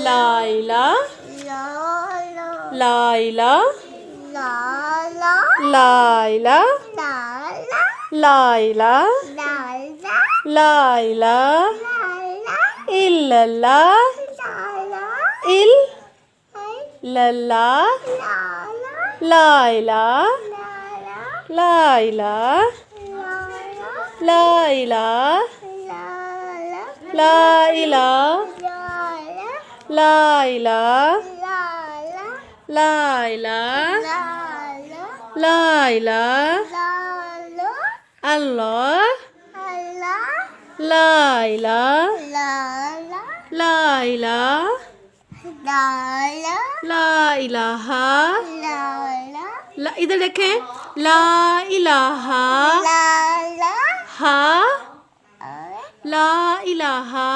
লাইলা লাইলা লাইলা লাইলা লাইলা ইল্লাল্লাহ ইল্লাল্লাহ লাইলা লাইলা লাইলা লাইলা লাইলা লাইলা লাইলা আল্লাহ লাইলা লাইলা লা ইলাহা ला इधर देखें ला इलाहा हा ला इलाहा